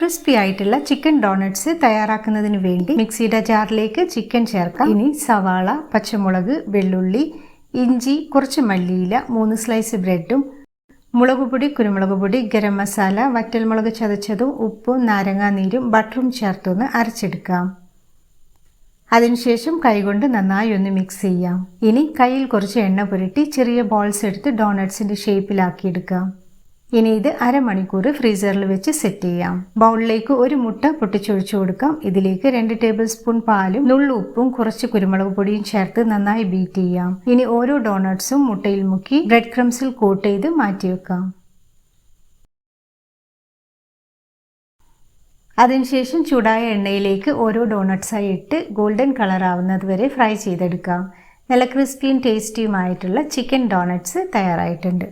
Crispy ആയിട്ടുള്ള chicken doughnuts തയ്യാറാക്കുന്നതിന് വേണ്ടി മിക്സിയുടെ ജാറിലേക്ക് ചിക്കൻ ചേർക്കാം. ഇനി സവാള, പച്ചമുളക്, വെള്ളുള്ളി, ഇഞ്ചി, കുറച്ച് മല്ലിയില, 3 സ്ലൈസ് ബ്രെഡും, മുളകുപൊടി, കുരുമുളക് പൊടി, ഗരം മസാല, വറ്റൽമുളക് ചതച്ചതും, ഉപ്പും നാരങ്ങാനീരും ബട്ടറും ചേർത്തൊന്ന് അരച്ചെടുക്കാം. അതിനുശേഷം കൈകൊണ്ട് നന്നായി ഒന്ന് മിക്സ് ചെയ്യാം. ഇനി കയ്യിൽ കുറച്ച് എണ്ണ പുരട്ടി ചെറിയ ബോൾസ് എടുത്ത് ഡോണറ്റ്സിന്റെ ഷേപ്പിലാക്കിയെടുക്കാം. ഇനി ഇത് അരമണിക്കൂർ ഫ്രീസറിൽ വെച്ച് സെറ്റ് ചെയ്യാം. ബൗളിലേക്ക് ഒരു മുട്ട പൊട്ടിച്ചൊഴിച്ചു കൊടുക്കാം. ഇതിലേക്ക് 2 ടേബിൾ സ്പൂൺ പാലും നുള്ളു ഉപ്പും കുറച്ച് കുരുമുളക് പൊടിയും ചേർത്ത് നന്നായി ബീറ്റ് ചെയ്യാം. ഇനി ഓരോ ഡോണറ്റ്സും മുട്ടയിൽ മുക്കി ബ്രെഡ് ക്രംസിൽ കോട്ട് ചെയ്ത് മാറ്റിവെക്കാം. അതിനുശേഷം ചൂടായ എണ്ണയിലേക്ക് ഓരോ ഡോണറ്റ്സായി ഇട്ട് ഗോൾഡൻ കളർ ആവുന്നത് വരെ ഫ്രൈ ചെയ്തെടുക്കാം. നല്ല ക്രിസ്പിയും ടേസ്റ്റിയുമായിട്ടുള്ള ചിക്കൻ ഡോണറ്റ്സ് തയ്യാറായിട്ടുണ്ട്.